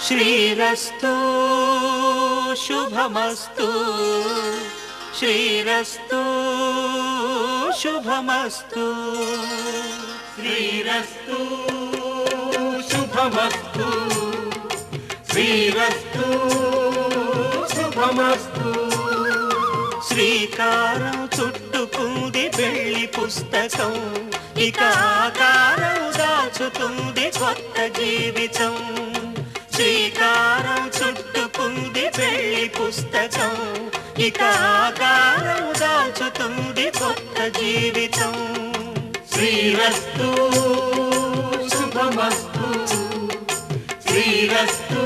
శ్రీరస్తు శుభమస్తు శ్రీరస్తు శుభమస్తు శ్రీరస్తు శుభమస్తు శ్రీరస్తు శుభమస్తు శ్రీకారం చుట్టుకుంది పెళ్లి పుస్తకం ఇక ఆకారం దాచుతుంది కొత్త జీవితం శ్రీకారం చుట్టుకుంది పెళ్లి పుస్తకం ఇక ఆకారం దాచుతుంది కొత్త జీవితం శ్రీరస్తు శుభమస్తు శ్రీరస్తు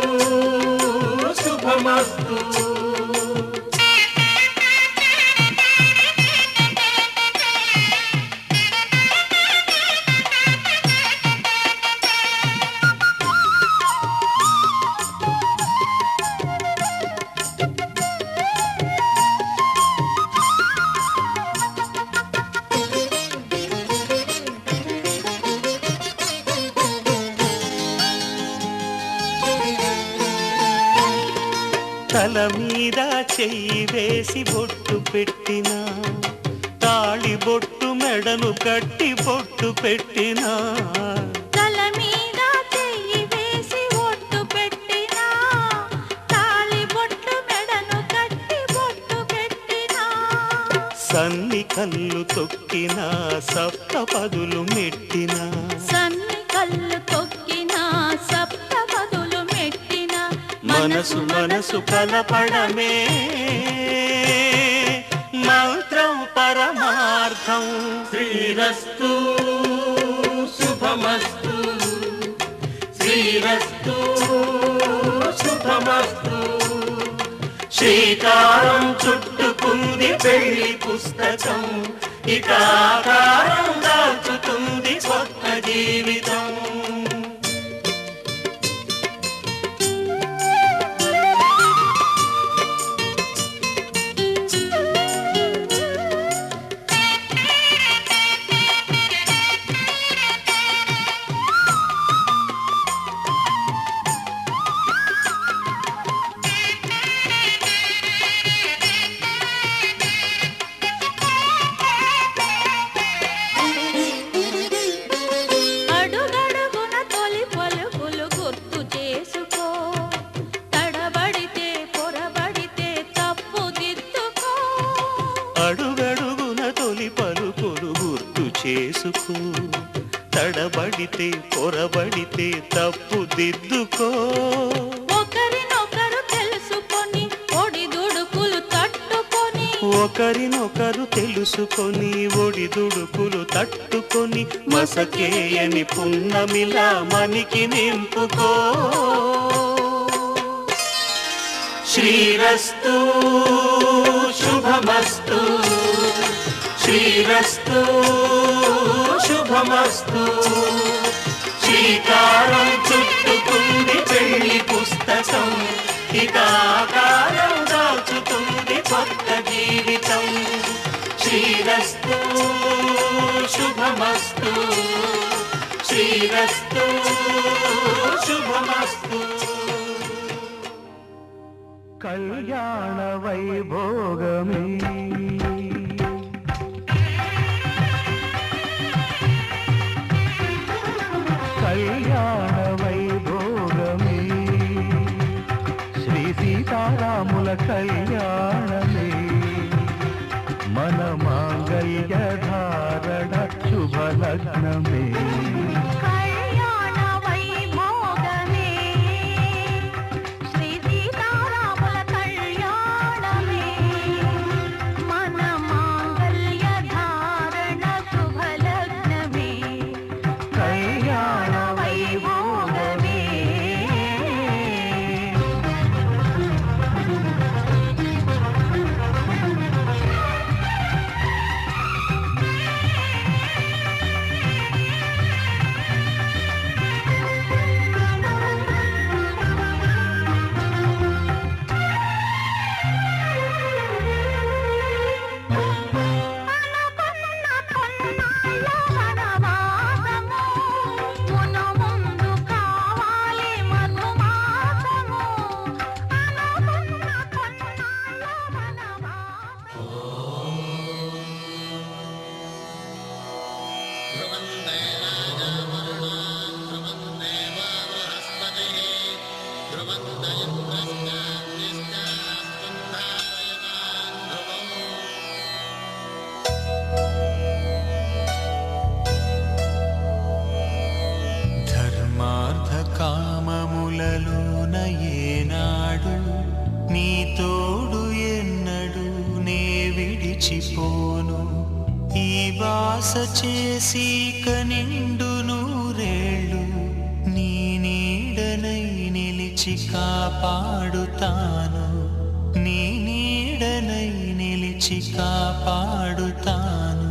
శుభమస్తు తల మీద చెయ్యి వేసి బొట్టు పెట్టినా తాళి బొట్టు మెడను కట్టి బొట్టు పెట్టినా తల మీద చెయ్యి వేసి బొట్టు పెట్టినా తాళి బొట్టు మెడను కట్టి బొట్టు పెట్టినా సన్ని కళ్ళు తొక్కినా సప్త పదులు మెట్టినా సన్ని కళ్ళు తొక్కినా సప్త పదులు మెట్టినా మనసు మనసు కలపడమే మంత్రం పరమార్థం శ్రీరస్తు శుభమస్తు శ్రీరస్తు శుభమస్తు శ్రీకారం చుట్టుకుంది పెళ్లి పుస్తకం ఇక ఆకారం దాచుతుంది కొత్త జీవితం అడుగడుగున తొలి పలుకులు గుర్తు చేసుకో తడబడితే పొరబడితే తప్పు దిద్దుకో ఒకరినొకరు తెలుసుకొని ఒడిదుడుకులు తట్టుకొని ఒకరినొకరు తెలుసుకొని ఒడిదుడుకులు తట్టుకొని మసకేయని పున్నమిలా మనికి నింపుకో శ్రీరస్తు శుభమస్తు శ్రీరస్తు శుభమస్తు శ్రీకారం చుట్టుకుంది పెళ్లి పుస్తకం ఇక ఆకారం దాచుతుంది కొత్త జీవితం శ్రీరస్తు శుభమస్తు శ్రీరస్తు శుభమస్తు కళ్యాణ వైభోగమే కళ్యాణ వైభోగమే శ్రీ సీతారాముల కళ్యాణమే మన మాంగళ్య ధారణ శుభలగ్నమే ధర్మార్థ కామములలోన ఏనాడు నీ తోడు ఎన్నడు నే విడిచిపోను. ఈ బాస చేసి కనిండు నూరేళ్ళు నీ నీడనై నిలిచి కాపాడుతాను. నీ నీడనై నిలిచి కాపాడుతాను.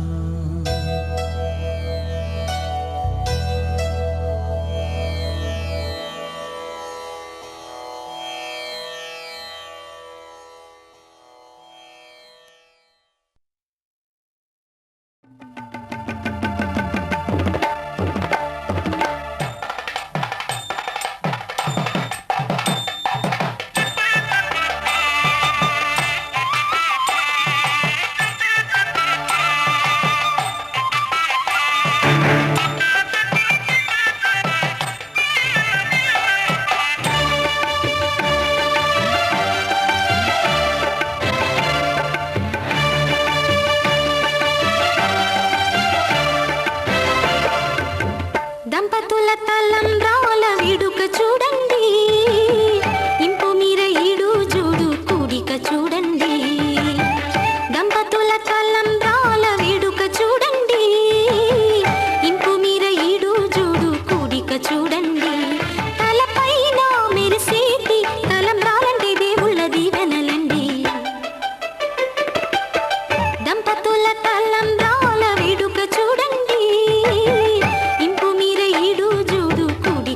దంపతుల తలంబ్రాల వేడుక చూడండి, ఇంపు మీర ఈడు జోడు కూడిక చూడండి. దంపతుల తలంబ్రాల వేడుక చూడండి, ఇంపు మీర ఈడు జోడు కూడిక చూడండి. తలపైన మెరిసేటి తలంబ్రాలంటే దేవుళ్ళ దీవెనలండి. దంపతుల తలంబ్రాల వేడుక చూడండి, ఇంపు మీర ఈడు జోడు కూడిక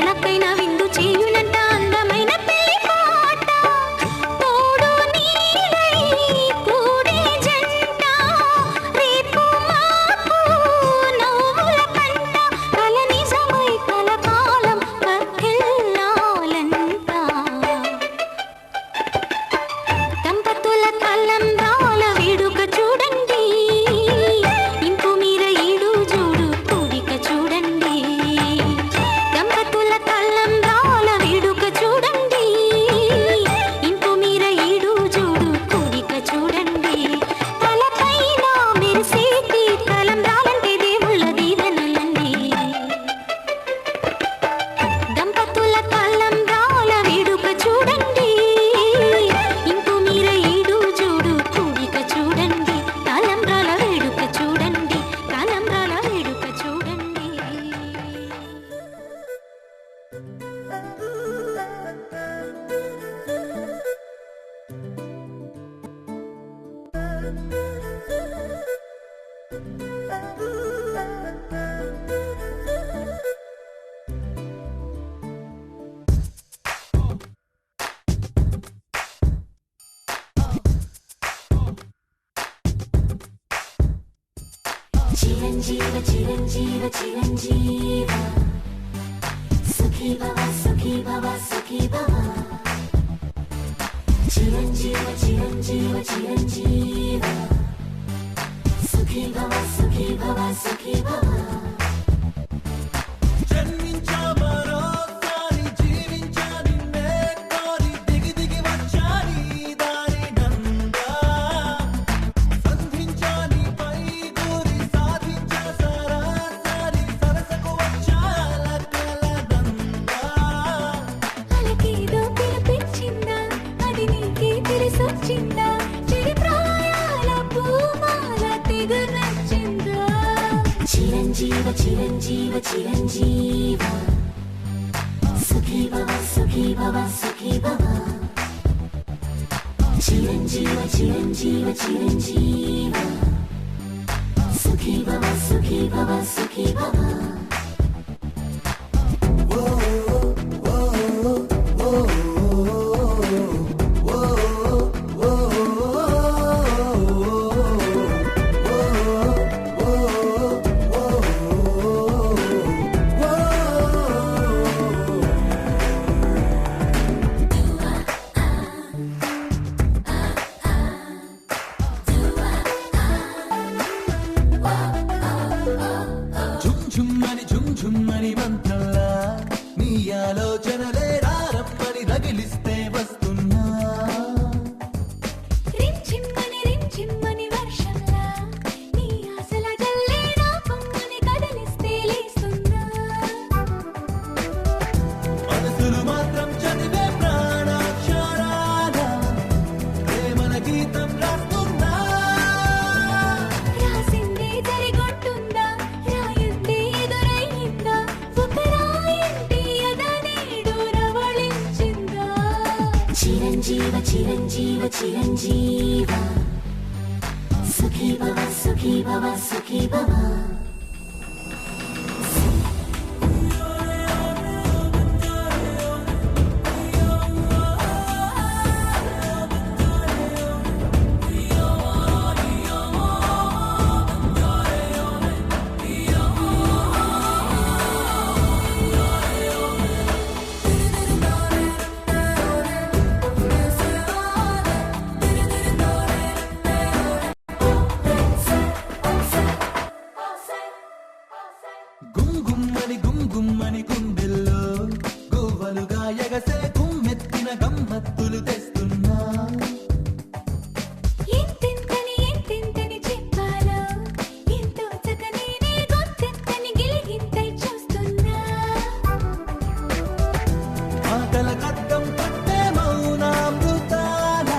మనకైనా విందు చేయునంట అందమైన పెళ్లి పాట తోడు నీడై కూడే జంట రేపు మాపు నవ్వుల పంట కల నిజమై కలకాలం వర్ధిల్లాలంట దంపతుల తలంబ్రాల వేడుక చూడండి ఇంపు మీర ఈడు జోడు కూడిక చూడండి దంపతుల తలంబ్రాల వేడుక చూడండి ఇంపు మీర ఈడు జోడు కూడిక చూడండి తలపైన మెరిసేటి తలంబ్రాలంటే దేవుళ్ళ దీవెనలండి దంపతుల తలంబ్రాల వేడుక చూడండి ఇంపు మీర ఈడు జోడు కూడిక చూడండి తలంబ్రాల వేడుక చూడండి తలంబ్రాల వేడుక చూడండి చిరంజీవ చిరంజీవ చిరంజీవ సుఖీ భవ సుఖీ భవ సుఖీ భవ చిరంజీవ చిరంజీవ చిరంజీవ సుఖీ భవ సుఖీ భవ సుఖీ భవ జన్మించా మరోసారి జీవించా నిన్నే కోరి దిగి దిగి వచ్చా నీ దారి నందా సంధించా నీపై గురి సాధించా సరాసరి సరసకు వచ్చా లకల నందా అలకేదో పిలిపించిందా అది నీకే తెలిసొచ్చిందా చెడి ప్రాయాల పూమాల తెగ నచ్చిందా చిరంజీవ చిరంజీవ చిరంజీవ సుఖీ భవ సుఖీ భవ సుఖీ భవ చిరంజీవ చిరంజీవ చిరంజీవ సుఖీ భవ సుఖీ భవ సుఖీ భవ ఝుమ్ ఝుమ్మని మంత్రంలా నీ ఆలోచనలే రారమ్మని రగిలిస్తే వస్తున్నా రించిమ్మని వర్షంలా నీ ఆశల జల్లే నా పొంగుని కదలిస్తే లేస్తున్నా మనసులు మాత్రం చదివే ప్రాణాక్షరాల ప్రేమల గీతం రాస్తున్నా రాసిందే జరిగొట్టుందా రాయుందే ఎదురయ్యిందా ఒక రాయంటి ఎదనేడు రవళించిందా చిరంజీవ చిరంజీవ చిరంజీవ సుఖీ భవ సుఖీ భవ సుఖీ భవ గుమ్మని గుండెల్లో గువ్వలుగా ఎగసే గుమ్మెత్తిన గమ్మత్తులు తెస్తున్నా ఎంతెంతని చెప్పాలో ఎంతో చక్కనేనే గొంతెత్తని గిలిగింతై చూస్తున్నా ఆకల కట్టం పట్టే మౌనామృతాల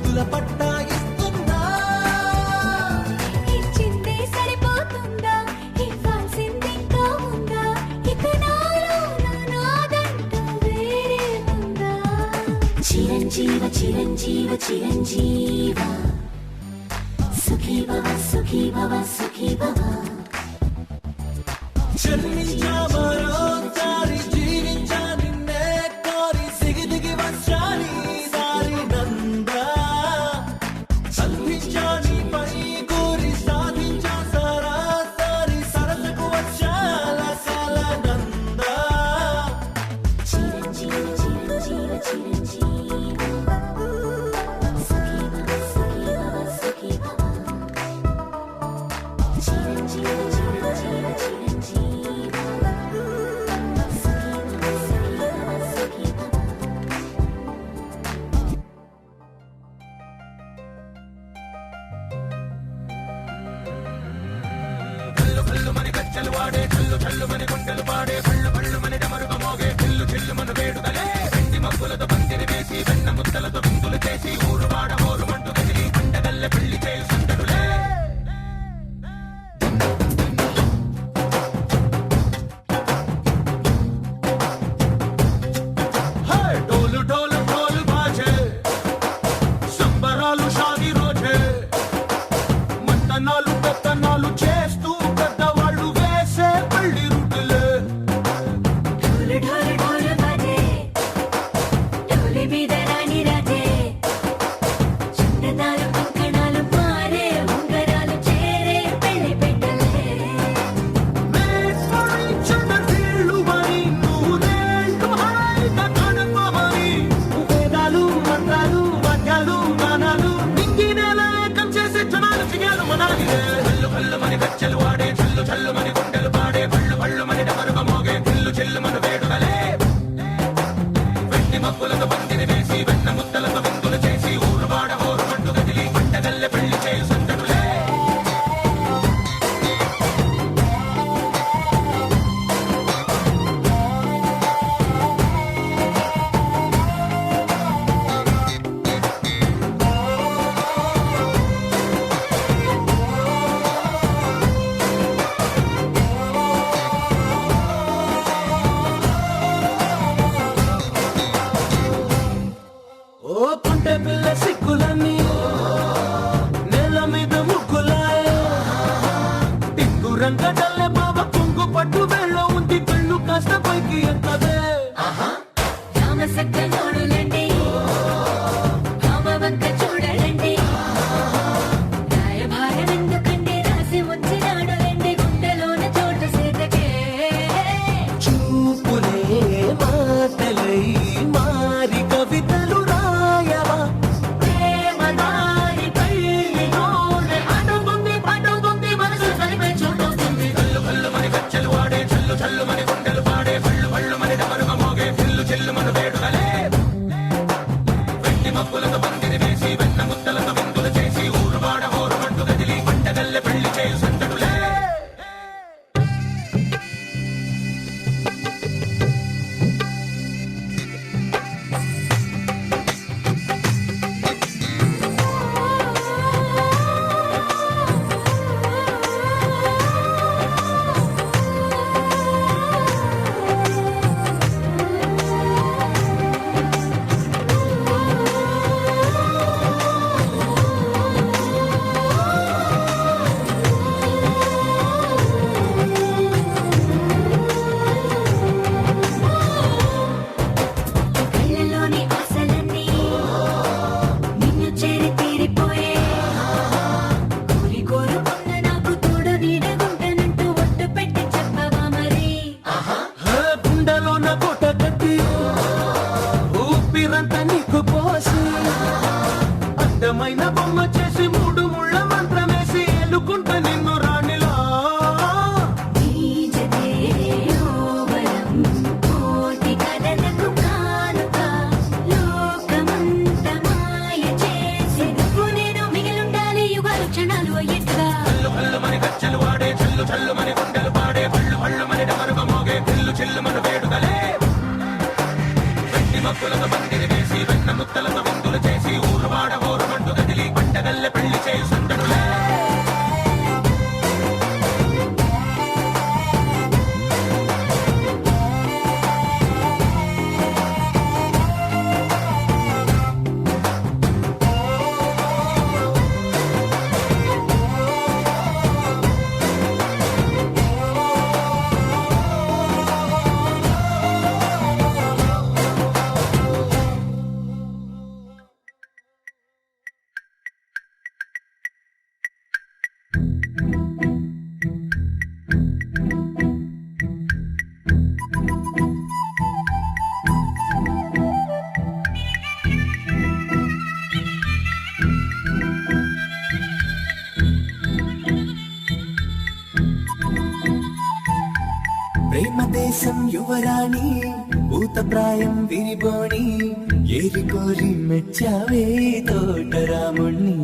తుల పట్టాయిస్తున్నా ఇచ్చిందే సరిపోతుందా ఇవ్వాల్సింది ఇంకా ఉందా ఇక నాలో నాదంటూ వేరే ఉందా చిరంజీవ చిరంజీవ చిరంజీవ సుఖీ భవ సుఖీ భవ సుఖీ భవ జన్మించా మరోసారి డోలు డోలు డోలు బాజే సంబరాలు షాది రోజే మంతనాలు పెత్తనాలు చేస్తూ పెద్దవాళ్ళు వేసే పల్లి రుట్టులే ఢోలు ఢోలు ఢోలు బాజే ఢోలి మీద రాణి రాజే చింతనాలు కంకణాలు మారే ఉంగరాలు చేరే పెళ్లి పెట్టలే మేస్మరించనీళ్ళు వరి నూరేళ్ళు హాయిగా గడపమని వేదాలు మంత్రాలు వాద్యాలు గానాలు నింగినేల ఏకం చేసే క్షణాలు చిగాలు మనాలి హల్లు హల్లు మని గచ్చలు వాడే చల్లు చల్లు మని గుండెలు పాడే పళ్ళు పళ్ళు మని డమరుగ మోగే చిల్లు చిల్లు మన వేడుకలే వెండి మబ్బులతో పందిరి వేసి వెన్న ముద్దలతో విందులు చేసి ఊరు వాడ హోరు మంటు గదిలి పంటగల్లె పెళ్లి చేయు సందడులే ఓ పుంటె పిల్ల సిక్కులన్నీ నేల మీద ముగ్గులాయ టిక్కు రంగడల్లె బాబ కొంగు పట్టు వెళ్ళ ఉంది కళ్ళు కాస్త పైకి ఎత్తదే రామసక్క నోడులండి రామవంక చూడలండి రాయభారం ఎందుకండి రాసి ఉంచినాడులండి గుండెలోన చోటు సీతకే చూపులే మాటలై మారి కవితలు రాయవా ప్రేమ దారి పెళ్లిలోనే అడుగుంది పడుగుంది మనసు కలిపే చోటొస్తుంది కల్లు కల్లు మని గచ్చలు వాడే చల్లు చల్లు మని గుండెలు పాడే పళ్ళు పళ్ళు మని డమరుగ మోగే చిల్లు చిల్లు మన వేడుకలే వెండి మబ్బులతో పందిరి వేసి వెన్న ముద్దలతో విందులు చేసి ఊరు వాడ హోరు మంటు గదిలి పంటగల్లె పెళ్లి చేయు సందడులే కళ్ళలోని ఆశలన్నీ నిన్ను చేరి తీరిపోయే కోరి కోరుకున్న నాకు తోడు నీడగుంటానంటూ ఒట్టు పెట్టి చెప్పవా మరి గుండెలోన కోట కట్టి ఊపిరంతా నీకు పోసి అందమైన బొమ్మ చేసి మూడు ముళ్ళ మంత్రమేసి ఎలుకుంటా నిన్ను రాణిలా నీజతే యోవరం కోటి కథలకు కానుక లోకమంత మాయ చేసి నువ్వు నేను మిగిలుండాలి యుగాలు క్షణాలు అయ్యేట్టుగా కల్లు కల్లు మని గచ్చలు వాడే చల్లు చల్లు మని గుండెలు పాడే పళ్ళు పళ్ళు మని డమరుగ మోగే చిల్లు చిల్లు మన వేడుకలే వెండి మబ్బులతో పందిరి వేసి వెన్న ముద్దలతో విందులు చేసి ఊరు వాడ హోరు మంటు గదిలి పంటగల్లె పెళ్లి చేయు సందడులే ప్రేమ దేశం యువరాణి భూతప్రాయం విరిబోణి ఏరి కోరి మెచ్చావే తోటరాముణ్ణి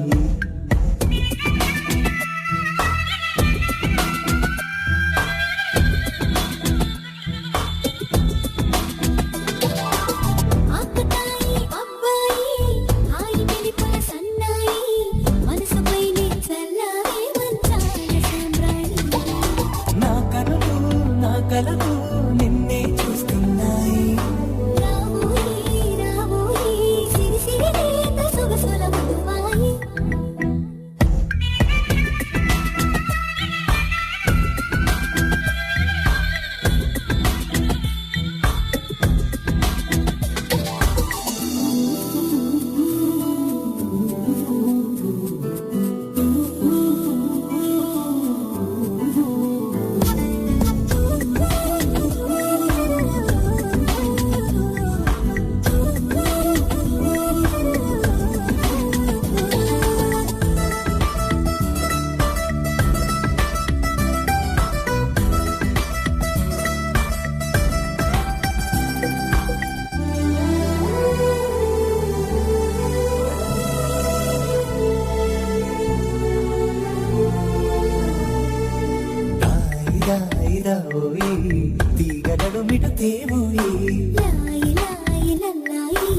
కలితేమోయి లాయి లాయి లల్లాయి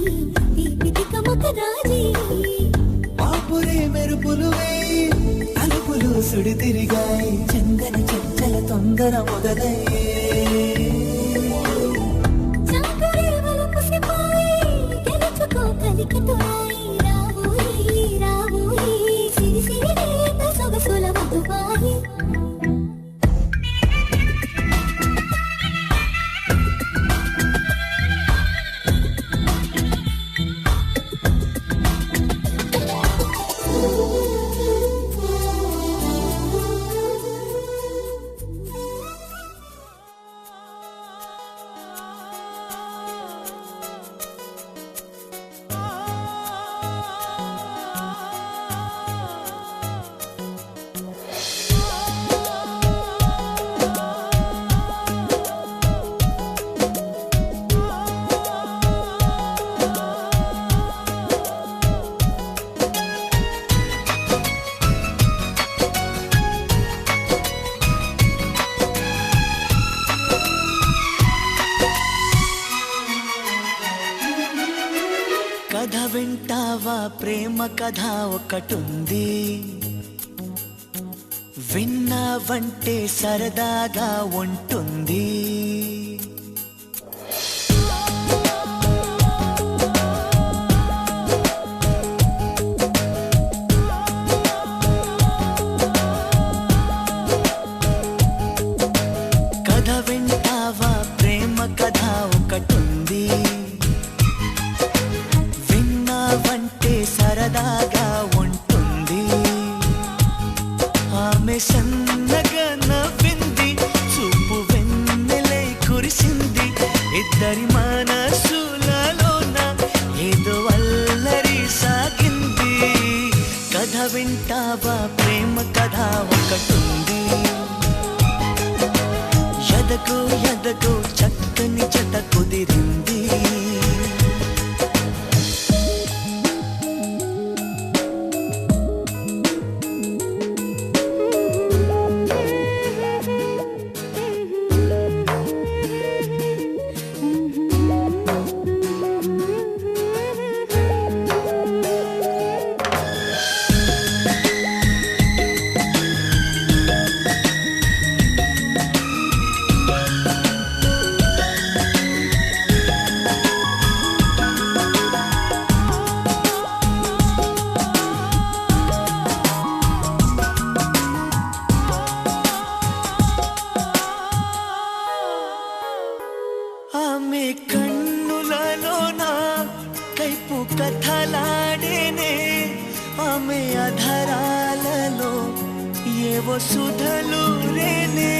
దీపితి కమక రాజీ ఆపురే మెరుపులు వేయి తలుపులు సుడి తిరిగాయి చందన చంచల తొందర మొదలయ్యే చాకరే వలకు సిపాయి గెలుచుకో కలికతోయి రావోయి రావోయి సిరి సిరి రేత సొగసుల మధుబాయి కథ వింటావా ప్రేమ కథ ఒకటుంది విన్నావంటే సరదాగా ఉంటుంది కథ వింటావా ప్రేమ కథ ఒకటుంది విన్నావంటే సరదాగా ఉంటుంది ఆమె సన్నగా నవ్వింది చూపు వెన్నెలై కురిసింది ఇద్దరి మనసులలోన ఏదో అల్లరి సాగింది కథ వింటావా ప్రేమ కథ ఒకటుంది ఎదకు ఎదకు చక్కని జత కుదిరింది ఆమె కన్నులలోన కైపు కథలాడేనే ఆమె అధరాలలో ఏవో సుధలు రేనే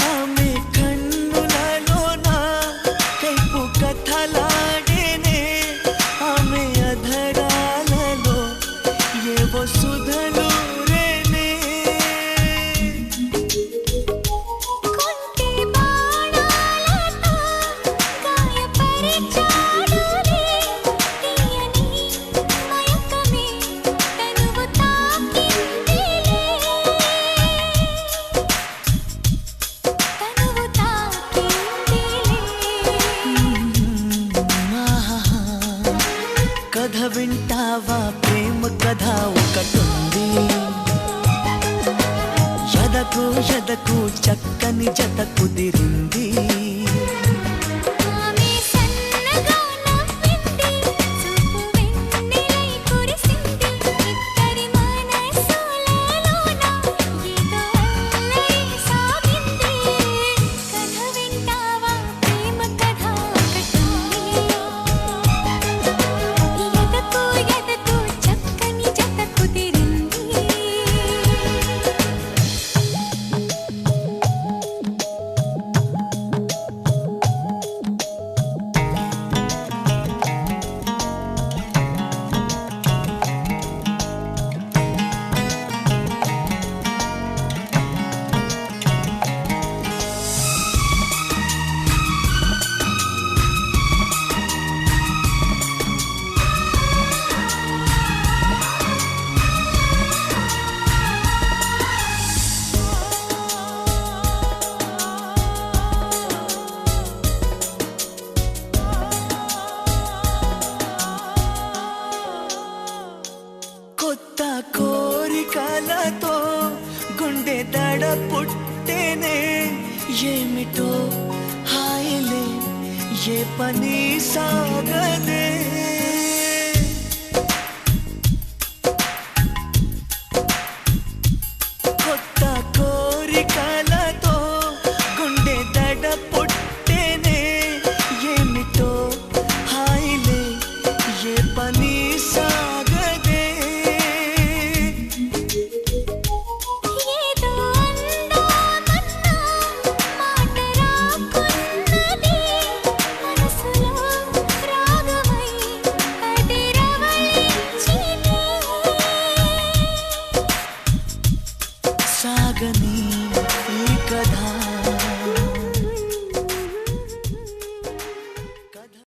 ఆమె కన్నులలోన కైపు కథలాడేనే ఆమె అధరాలలో ఏవో సుధలు రేనే కొంటి బాణాలతో గాయపరిచాడులే తీయని మయకమే తనువు తాకిందిలే తనువు తాకిందిలే కథ వింటావా ప్రేమ కథ ఒకటుంది ఎదకు ఎదకు చక్కని జత కుదిరింది ఆమె సన్నగా నవ్వింది చూపు వెన్నెలై కురిసింది ఇద్దరి మనసులలోన ఏదో అల్లరి సాగింది కథ వింటావా ప్రేమ కథ ఒకటుంది ఎదకు ఎదకు చక్కని జత కుదిరింది గుండె దడ పుట్టేనే ఏమిటో హాయిలే ఏ పని సాగదే